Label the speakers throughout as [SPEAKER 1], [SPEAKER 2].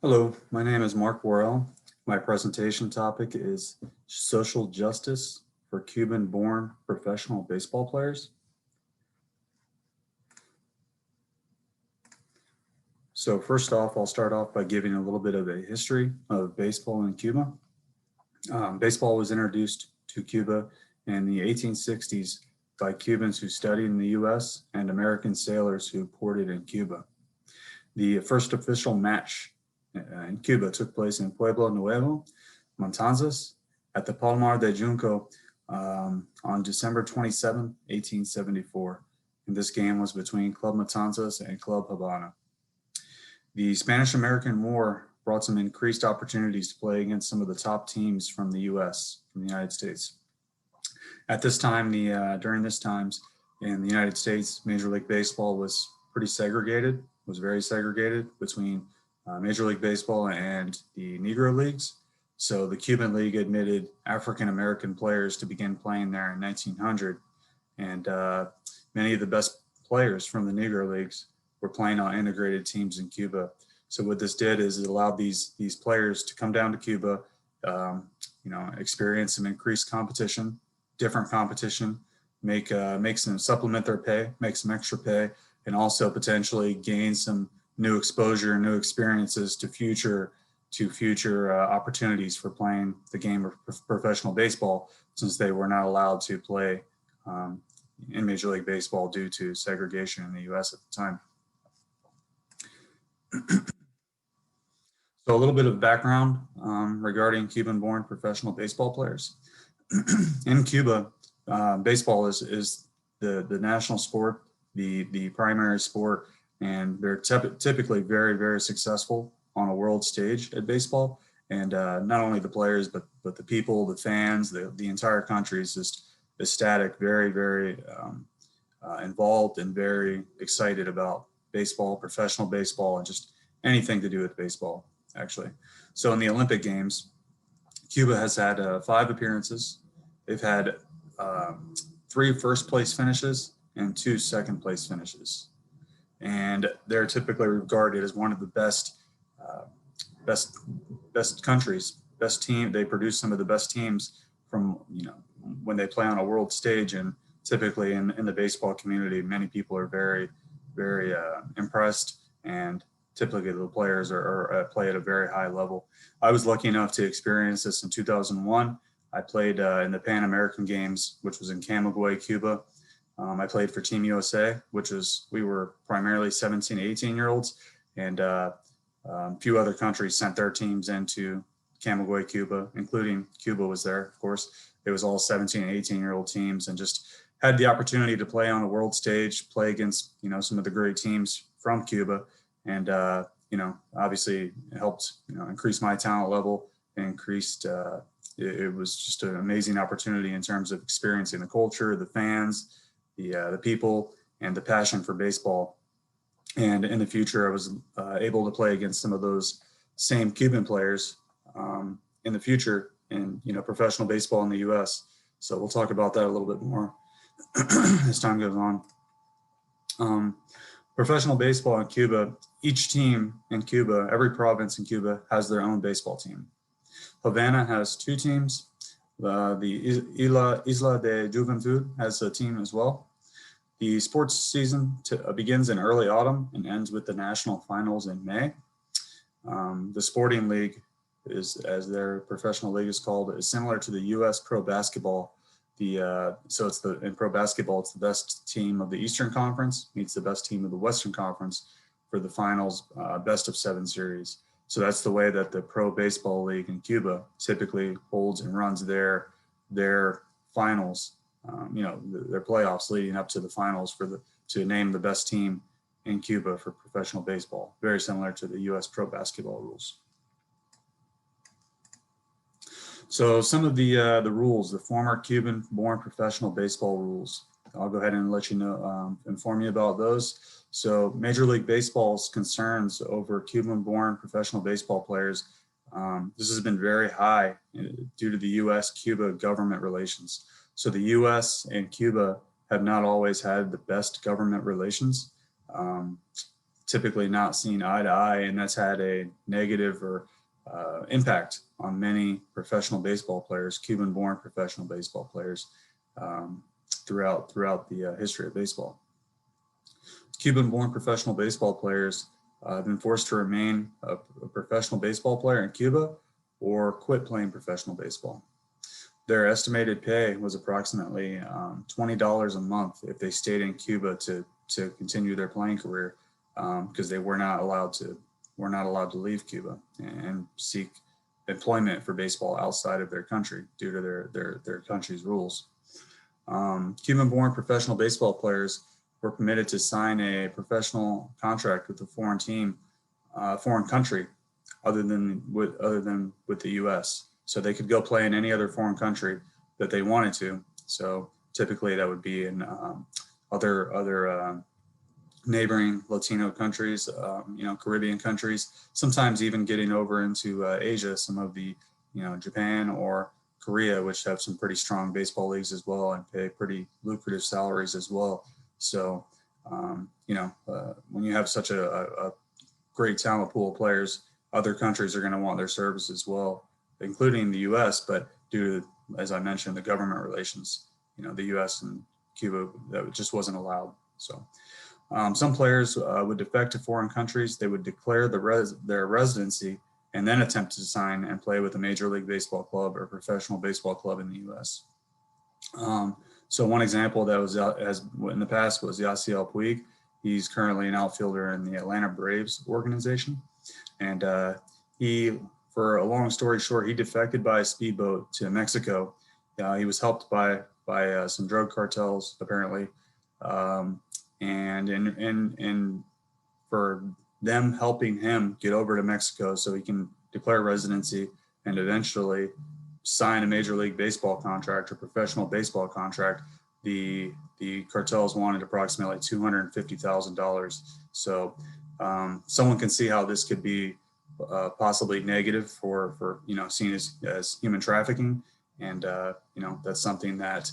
[SPEAKER 1] Hello, my name is Mark Worrell. My presentation topic is social justice for Cuban-born professional baseball players. So first off, I'll start off by giving a little bit of a history of baseball in Cuba. Baseball was introduced to Cuba in the 1860s by Cubans who studied in the US and American sailors who ported in Cuba. The first official match in Cuba took place in Pueblo Nuevo, Matanzas, at the Palmar de Junco on December 27, 1874. And this game was between Club Matanzas and Club Havana. The Spanish-American War brought some increased opportunities to play against some of the top teams from the US, from the United States. At this time, during this times in the United States, Major League Baseball was pretty segregated, was very segregated between Major League Baseball and the Negro Leagues. So the Cuban League admitted African-American players to begin playing there in 1900. And many of the best players from the Negro Leagues were playing on integrated teams in Cuba. So what this did is it allowed these players to come down to Cuba, experience some increased competition, different competition, make some supplement their pay, make some extra pay, and also potentially gain some new exposure, new experiences to future opportunities for playing the game of professional baseball, since they were not allowed to play in Major League Baseball due to segregation in the US at the time. So a little bit of background regarding Cuban-born professional baseball players. In Cuba, baseball is the national sport, the primary sport, and they're typically very, very successful on a world stage at baseball. And not only the players, but the people, the fans, the entire country is just ecstatic, very, very involved and very excited about baseball, professional baseball, and just anything to do with baseball, actually. So in the Olympic Games, Cuba has had 5 appearances. They've had 3 first place finishes and 2 second place finishes. And they're typically regarded as one of the best countries, best team. They produce some of the best teams from, when they play on a world stage. And typically in the baseball community, many people are very, very impressed, and typically the players are play at a very high level. I was lucky enough to experience this in 2001. I played in the Pan American Games, which was in Camagüey, Cuba. I played for Team USA, we were primarily 17, 18-year-olds, and a few other countries sent their teams into Camagüey, Cuba, including Cuba was there, of course. It was all 17 and 18-year-old teams, and just had the opportunity to play on a world stage, play against, some of the great teams from Cuba. And, obviously it helped, increase my talent level, increased, it was just an amazing opportunity in terms of experiencing the culture, the fans, the people, and the passion for baseball. And in the future, I was able to play against some of those same Cuban players in the future in professional baseball in the US. So we'll talk about that a little bit more as time goes on. Professional baseball in Cuba, each team in Cuba, every province in Cuba has their own baseball team. Havana has 2 teams. The Isla de Juventud has a team as well. The sports season begins in early autumn and ends with the national finals in May. The sporting league as their professional league is called, is similar to the U.S. pro basketball. So in pro basketball, it's the best team of the Eastern Conference meets the best team of the Western Conference for the finals, best of 7 series. So that's the way that the pro baseball league in Cuba typically holds and runs their finals, their playoffs leading up to the finals to name the best team in Cuba for professional baseball, very similar to the U.S. pro basketball rules. So some of the rules, the former Cuban-born professional baseball rules. I'll go ahead and let you know, inform you about those. So Major League Baseball's concerns over Cuban-born professional baseball players, this has been very high due to the U.S.-Cuba government relations. So the U.S. and Cuba have not always had the best government relations. typically not seen eye to eye, and that's had a negative or impact on many professional baseball players, Cuban-born professional baseball players, throughout the history of baseball. Cuban-born professional baseball players have been forced to remain a professional baseball player in Cuba or quit playing professional baseball. Their estimated pay was approximately $20 a month if they stayed in Cuba to continue their playing career, because they were not allowed to leave Cuba and seek employment for baseball outside of their country due to their country's rules. Cuban-born professional baseball players were permitted to sign a professional contract with a foreign team, foreign country, other than with the U.S. So they could go play in any other foreign country that they wanted to. So typically that would be in other neighboring Latino countries, Caribbean countries. Sometimes even getting over into Asia, some of the Japan or Korea, which have some pretty strong baseball leagues as well and pay pretty lucrative salaries as well. So, when you have such a great talent pool of players, other countries are going to want their service as well, including the U.S. But due to, as I mentioned, the government relations, the U.S. and Cuba, that just wasn't allowed. So, some players would defect to foreign countries. They would declare their residency and then attempt to sign and play with a Major League Baseball club or professional baseball club in the U.S. So one example that was in the past was Yasiel Puig. He's currently an outfielder in the Atlanta Braves organization. And he, for a long story short, he defected by a speedboat to Mexico. He was helped by some drug cartels, apparently. And for them helping him get over to Mexico so he can declare residency and eventually sign a Major League Baseball contract or professional baseball contract, the cartels wanted approximately $250,000. So someone can see how this could be possibly negative for seen as human trafficking, and that's something that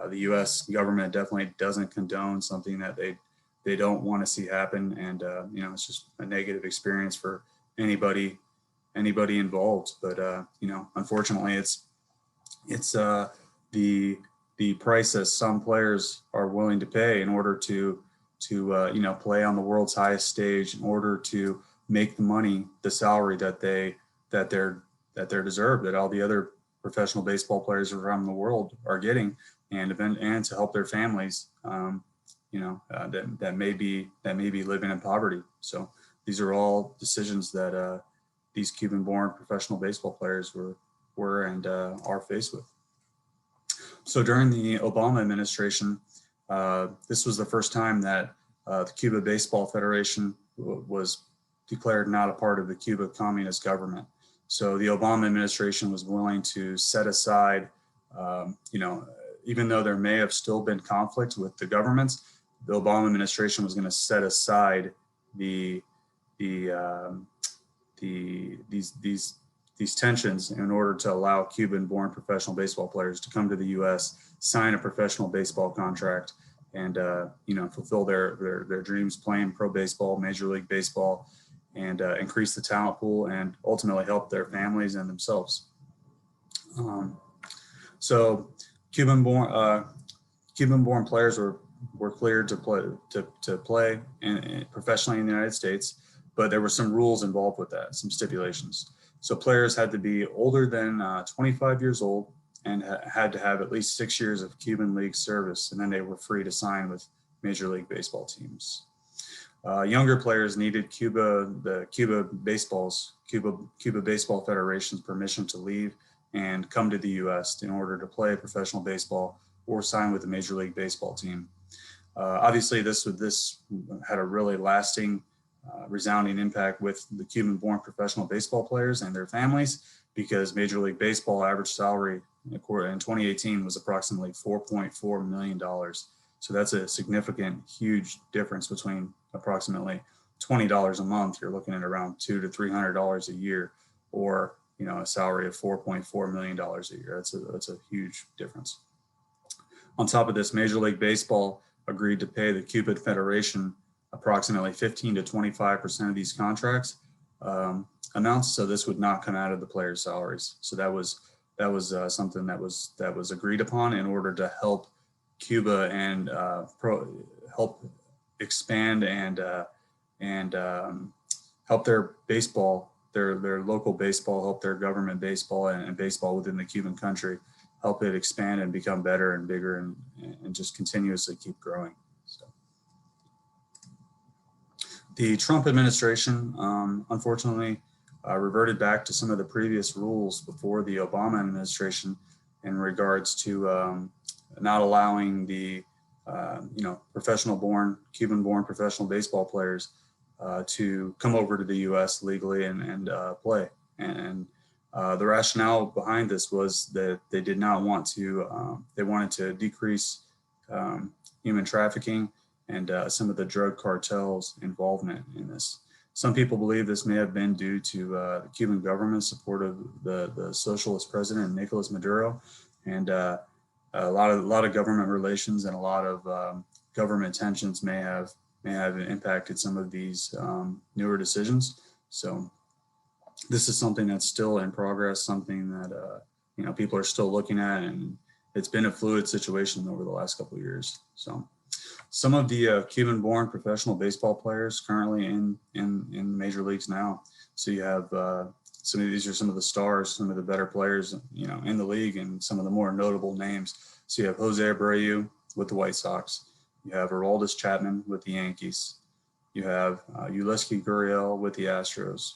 [SPEAKER 1] the U.S. government definitely doesn't condone, something that they don't want to see happen, and it's just a negative experience for anybody involved. But unfortunately, it's the price that some players are willing to pay in order to play on the world's highest stage, in order to make the money, the salary that they're deserved, that all the other professional baseball players around the world are getting, and to help their families, that may be living in poverty. So these are all decisions that these Cuban-born professional baseball players were and are faced with. So during the Obama administration, this was the first time that the Cuba Baseball Federation was declared not a part of the Cuba communist government. So the Obama administration was willing to set aside, even though there may have still been conflict with the governments, the Obama administration was going to set aside these tensions in order to allow Cuban-born professional baseball players to come to the U.S., sign a professional baseball contract, and fulfill their dreams playing pro baseball, Major League Baseball, and increase the talent pool and ultimately help their families and themselves. So Cuban-born players were cleared to play professionally in the United States, but there were some rules involved with that, some stipulations. So players had to be older than 25 years old and had to have at least 6 years of Cuban League service, and then they were free to sign with Major League Baseball teams. Younger players needed the Cuba Baseball Federation's permission to leave and come to the U.S. in order to play professional baseball or sign with the Major League Baseball team. Obviously, this had a really lasting, resounding impact with the Cuban-born professional baseball players and their families, because Major League Baseball average salary in 2018 was approximately $4.4 million. So that's a significant, huge difference between approximately $20 a month. You're looking at around $200 to $300 a year, or a salary of $4.4 million a year. That's a huge difference. On top of this, Major League Baseball agreed to pay the Cuban Federation approximately 15 to 25% of these contracts amounts. So this would not come out of the players' salaries. So that was something that was agreed upon in order to help Cuba and help expand and help their baseball, their local baseball, help their government baseball and baseball within the Cuban country, help it expand and become better and bigger and just continuously keep growing. So the Trump administration, unfortunately, reverted back to some of the previous rules before the Obama administration in regards to not allowing the Cuban-born professional baseball players to come over to the U.S. legally and play. And the rationale behind this was that they did not want to, they wanted to decrease human trafficking and some of the drug cartels' involvement in this. Some people believe this may have been due to the Cuban government's support of the socialist president, Nicolas Maduro, and a lot of government relations and a lot of government tensions may have impacted some of these newer decisions. So this is something that's still in progress, something that people are still looking at, and it's been a fluid situation over the last couple of years. So some of the Cuban-born professional baseball players currently in major leagues now. So you have these are some of the stars, some of the better players in the league, and some of the more notable names. So you have Jose Abreu with the White Sox. You have Aroldis Chapman with the Yankees. You have Ulesky Gurriel with the Astros.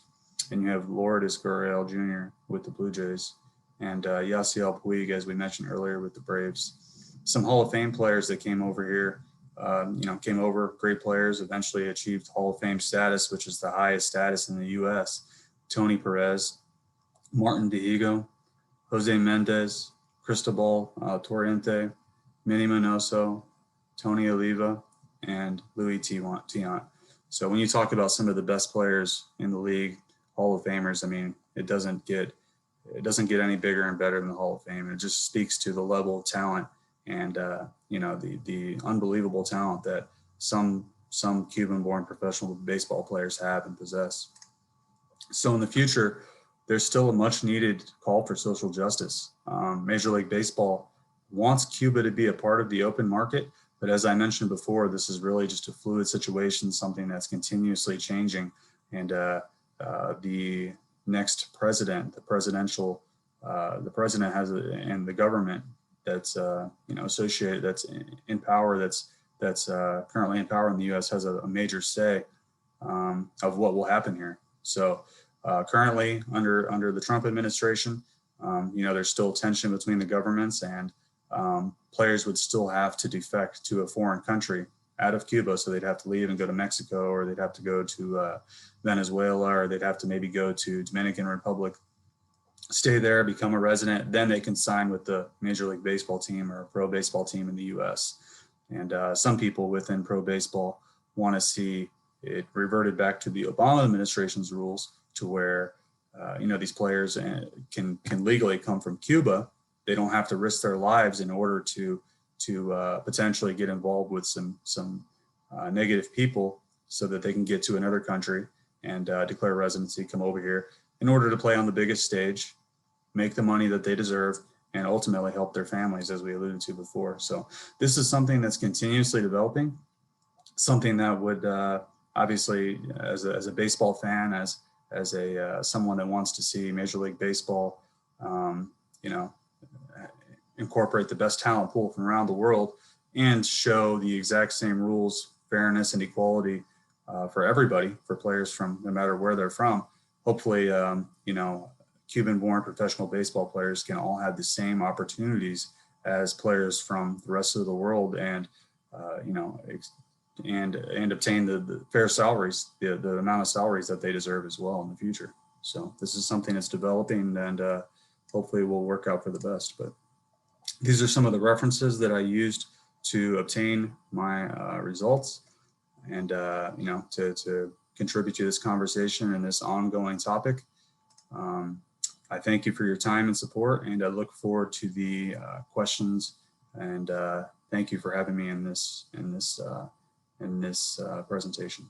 [SPEAKER 1] And you have Lourdes Gurriel Jr. with the Blue Jays. And Yasiel Puig, as we mentioned earlier, with the Braves. Some Hall of Fame players that came over here, great players, eventually achieved Hall of Fame status, which is the highest status in the U.S. Tony Perez, Martin Dihigo, Jose Mendez, Cristobal Torrente, Manny Minoso, Tony Oliva, and Luis Tiant. So when you talk about some of the best players in the league, Hall of Famers, I mean, it doesn't get any bigger and better than the Hall of Fame. It just speaks to the level of talent and the unbelievable talent that some Cuban-born professional baseball players have and possess. So in the future, there's still a much needed call for social justice. Major League Baseball wants Cuba to be a part of the open market, but as I mentioned before, this is really just a fluid situation, something that's continuously changing. And the next president, the president has and the government that's associated, that's in power, that's currently in power in the U.S. has a major say of what will happen here. So currently under the Trump administration, there's still tension between the governments, and players would still have to defect to a foreign country out of Cuba. So they'd have to leave and go to Mexico, or they'd have to go to Venezuela, or they'd have to maybe go to Dominican Republic, stay there, become a resident, then they can sign with the Major League Baseball team or a pro baseball team in the US. And some people within pro baseball want to see it reverted back to the Obama administration's rules, to where these players can legally come from Cuba. They don't have to risk their lives in order to potentially get involved with some negative people, so that they can get to another country and declare residency, come over here in order to play on the biggest stage, make the money that they deserve, and ultimately help their families, as we alluded to before. So this is something that's continuously developing, something that would obviously, as a baseball fan, as someone that wants to see Major League Baseball, incorporate the best talent pool from around the world and show the exact same rules, fairness, and equality for everybody, for players from no matter where they're from. Hopefully, Cuban-born professional baseball players can all have the same opportunities as players from the rest of the world, and and obtain the fair salaries, the amount of salaries that they deserve as well in the future. So this is something that's developing, and hopefully will work out for the best. But these are some of the references that I used to obtain my results, and to contribute to this conversation and this ongoing topic. I thank you for your time and support, and I look forward to the questions. And thank you for having me in this in this presentation.